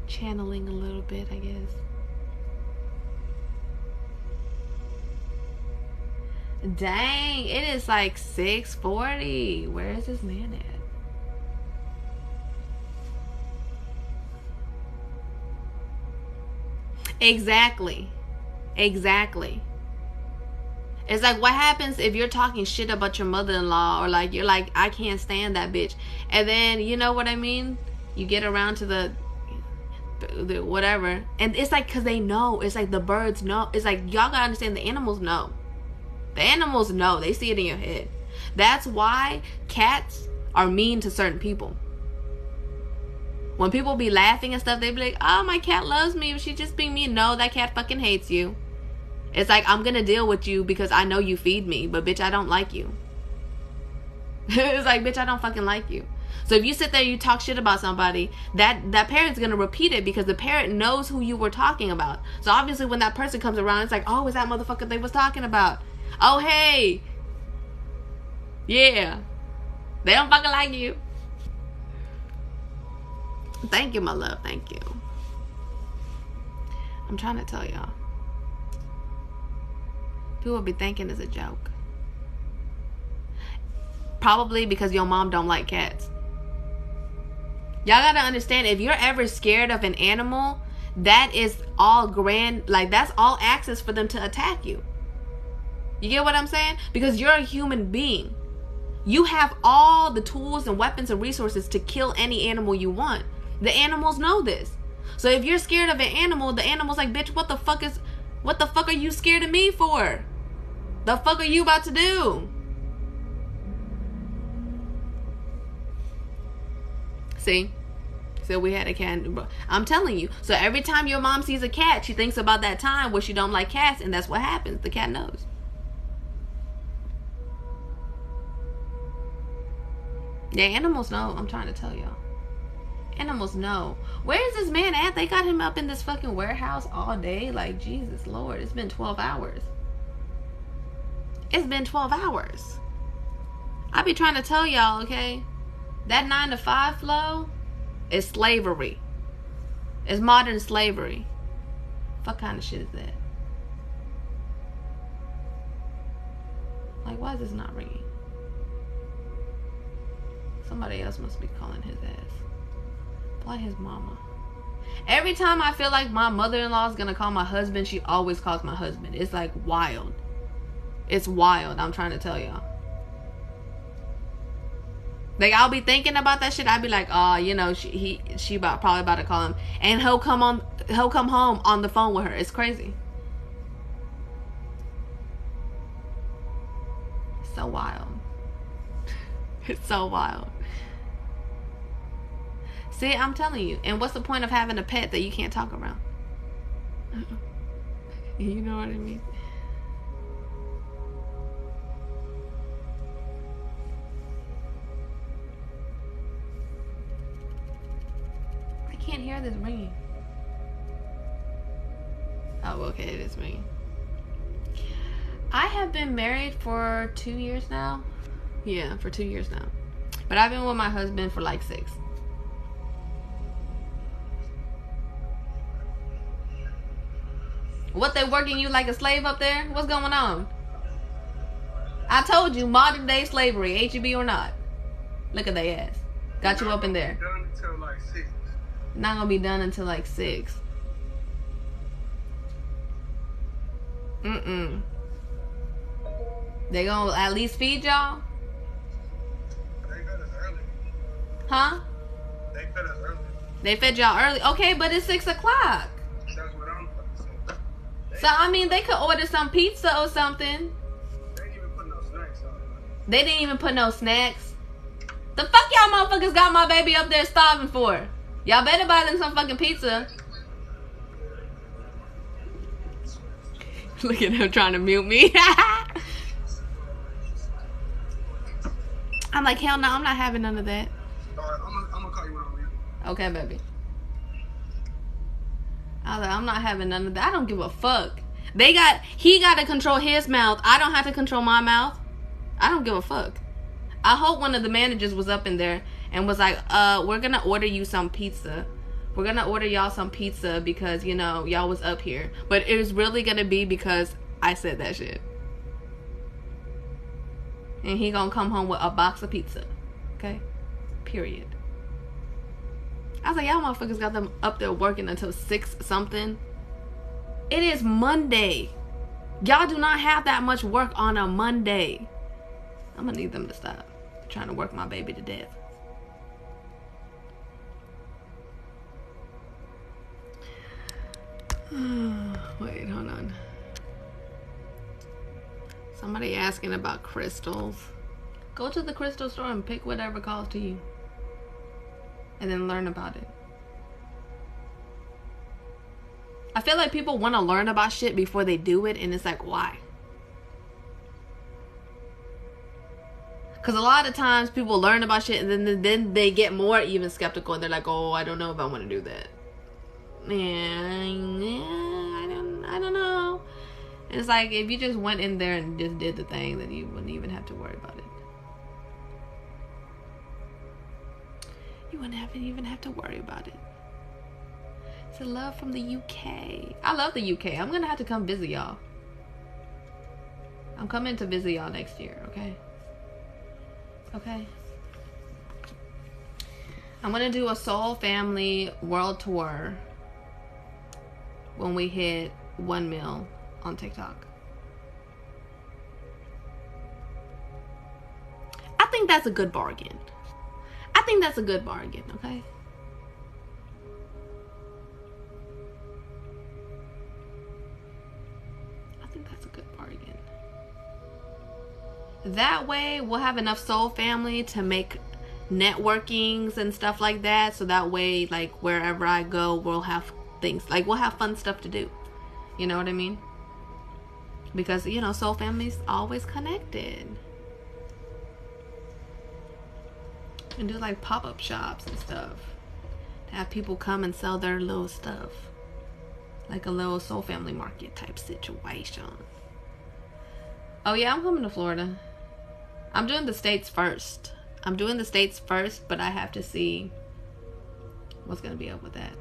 Channeling a little bit, I guess. Dang, it is like 6:40. Where is this man at? Exactly. It's like, what happens if you're talking shit about your mother-in-law, or like you're like, I can't stand that bitch, and then you know what I mean, you get around to the whatever, and it's like, because they know. It's like the birds know. It's like, y'all gotta understand, the animals know. The animals know. They see it in your head. That's why cats are mean to certain people. When people be laughing and stuff, they be like, oh, my cat loves me, she's just being mean. No, that cat fucking hates you. It's like, I'm gonna deal with you because I know you feed me, but bitch, I don't like you. It's like, bitch, I don't fucking like you. So if you sit there, you talk shit about somebody, that parrot's gonna repeat it because the parrot knows who you were talking about. So obviously when that person comes around, it's like, oh, is that motherfucker they was talking about? Oh, hey. Yeah. They don't fucking like you. Thank you, my love. Thank you. I'm trying to tell y'all. People be thinking it's a joke. Probably because your mom don't like cats. Y'all gotta understand, if you're ever scared of an animal, that is all grand, like that's all access for them to attack you. You get what I'm saying? Because you're a human being. You have all the tools and weapons and resources to kill any animal you want. The animals know this. So if you're scared of an animal, the animal's like, bitch, what the fuck are you scared of me for? The fuck are you about to do? See? So we had a cat. I'm telling you. So every time your mom sees a cat, she thinks about that time where she don't like cats, and that's what happens. The cat knows. Yeah, animals know. I'm trying to tell y'all. Animals know. Where is this man at? They got him up in this fucking warehouse all day. Like, Jesus Lord. It's been 12 hours. It's been 12 hours. I be trying to tell y'all, okay? That 9 to 5 flow is slavery. It's modern slavery. What kind of shit is that? Like, why is this not ringing? Somebody else must be calling his ass. Why his mama? Every time I feel like my mother-in-law is gonna call my husband, she always calls my husband. It's like wild. It's wild. I'm trying to tell y'all. Like, I'll be thinking about that shit. I'd be like, oh, you know, she probably about to call him, and he'll come home on the phone with her. It's crazy. It's so wild. It's so wild. See, I'm telling you. And what's the point of having a pet that you can't talk around? You know what I mean? I can't hear this ringing. Oh, okay, it is ringing. I have been married for 2 years now. Yeah, for 2 years now. But I've been with my husband for like 6. What, they working you like a slave up there? What's going on? I told you, modern day slavery, HEB or not. Look at they ass. Got you up in there. Done until like 6. Not gonna be done until like 6. They gonna at least feed y'all? They fed us early. Huh? They fed us early. They fed y'all early? Okay, but it's 6 o'clock. That's what I'm about to say. So, I mean, they could order some pizza or something. They didn't even put no snacks on it. They didn't even put no snacks. The fuck y'all motherfuckers got my baby up there starving for? Y'all better buy them some fucking pizza. Look at him trying to mute me. I'm like, hell no, I'm not having none of that. Alright, I'm gonna call you when I'm leaving. Okay, baby. I was like, I'm not having none of that. I don't give a fuck. He got to control his mouth. I don't have to control my mouth. I don't give a fuck. I hope one of the managers was up in there and was like, we're gonna order you some pizza. We're gonna order y'all some pizza because, you know, y'all was up here. But it was really gonna be because I said that shit. And he gonna come home with a box of pizza. Okay? Period. I was like, y'all motherfuckers got them up there working until 6 something. It is Monday. Y'all do not have that much work on a Monday. I'm gonna need them to stop trying to work my baby to death. Wait, hold on. Somebody asking about crystals. Go to the crystal store and pick whatever calls to you. And then learn about it. I feel like people want to learn about shit before they do it, and it's like, why? Because a lot of times people learn about shit and then they get more even skeptical, and they're like, oh, I don't know if I want to do that. Yeah, I don't know. And it's like, if you just went in there and just did the thing, then you wouldn't even have to worry about it. You wouldn't even have to worry about it. It's a love from the UK. I love the UK. I'm gonna have to come visit y'all. I'm coming to visit y'all next year, okay? Okay. I'm gonna do a Soul Family world tour when we hit 1 mil on TikTok. I think that's a good bargain. I think that's a good bargain, okay? I think that's a good bargain. That way, we'll have enough Soul Family to make networkings and stuff like that. So that way, like, wherever I go, we'll have things. Like, we'll have fun stuff to do. You know what I mean? Because, you know, Soul Family's always connected. And do, like, pop-up shops and stuff. To have people come and sell their little stuff. Like a little Soul Family market type situation. Oh, yeah, I'm coming to Florida. I'm doing the States first. But I have to see what's gonna be up with that.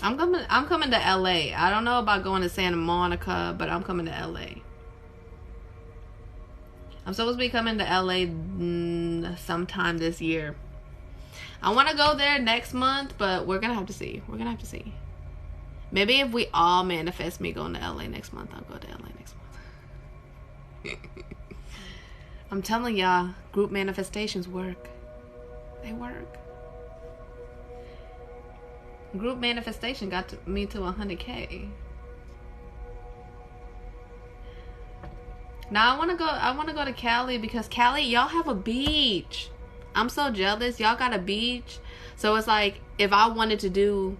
I'm coming to LA. I don't know about going to Santa Monica, but I'm coming to LA. I'm supposed to be coming to LA sometime this year. I want to go there next month, but we're gonna have to see. Maybe if we all manifest me going to LA next month, I'll go to LA next month. I'm telling y'all, group manifestations work. They work. Group manifestation got me to 100K. Now I want to go to Cali because Cali, y'all have a beach. I'm so jealous. Y'all got a beach. So it's like if I wanted to do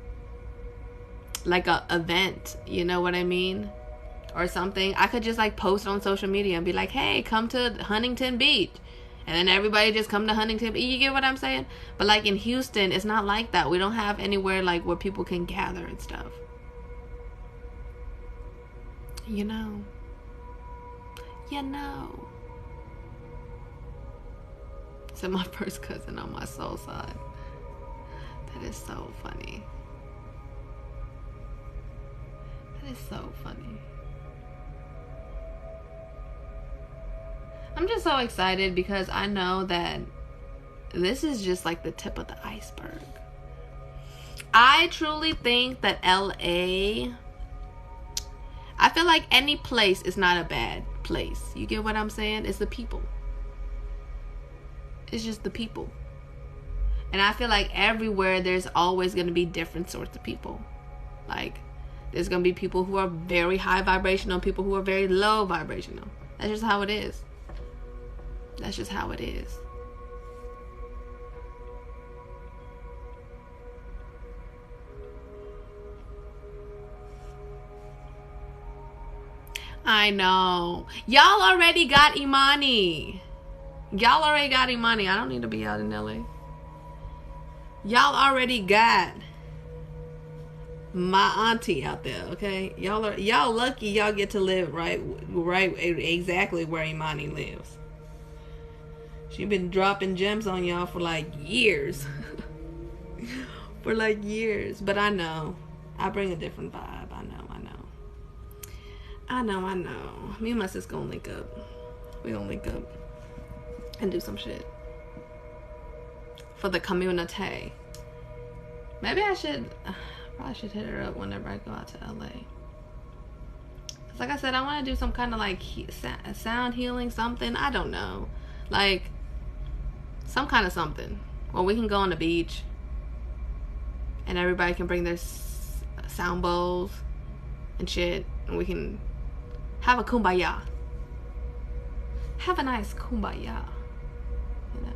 like a event, you know what I mean? Or something, I could just like post it on social media and be like, hey, come to Huntington Beach. And then everybody just come to Huntington Beach. You get what I'm saying? But like in Houston, it's not like that. We don't have anywhere like where people can gather and stuff. You know. So my first cousin on my soul side. That is so funny. That is so funny. I'm just so excited because I know that this is just like the tip of the iceberg. I truly think that LA, I feel like any place is not a bad place. You get what I'm saying? It's the people. It's just the people. And I feel like everywhere there's always going to be different sorts of people. Like there's going to be people who are very high vibrational, people who are very low vibrational. That's just how it is. That's just how it is. I know. Y'all already got Imani. I don't need to be out in LA. Y'all already got my auntie out there, okay? Y'all lucky y'all get to live right exactly where Imani lives. She been dropping gems on y'all for like years. But I know. I bring a different vibe. I know. Me and my sis gonna link up. We gonna link up and do some shit for the community. Maybe I should hit her up whenever I go out to LA. Cause like I said, I want to do some kind of like sound healing something. I don't know, like some kind of something where we can go on the beach and everybody can bring their sound bowls and shit, and we can have a kumbaya. Have a nice kumbaya. You know?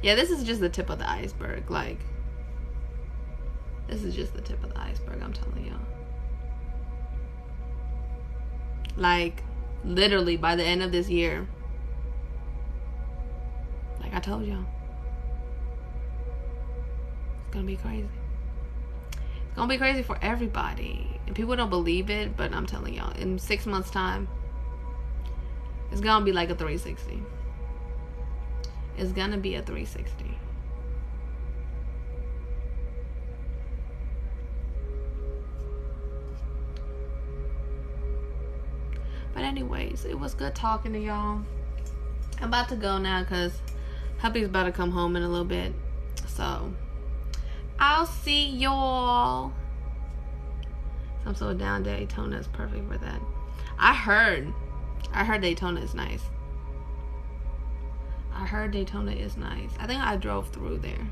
Yeah, this is just the tip of the iceberg. Like, this is just the tip of the iceberg, I'm telling y'all. Like, literally, by the end of this year, like I told y'all, it's gonna be crazy. It's gonna be crazy for everybody. And people don't believe it, but I'm telling y'all, in 6 months' time, it's gonna be like a 360. is gonna be a 360. But anyways, it was good talking to y'all. I'm about to go now because hubby's about to come home in a little bit. So I'll see y'all. I'm so down. Daytona is perfect for that. I heard Daytona is nice. I heard Daytona is nice. I think I drove through there.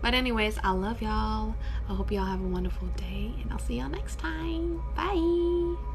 But anyways, I love y'all. I hope y'all have a wonderful day, and I'll see y'all next time. Bye.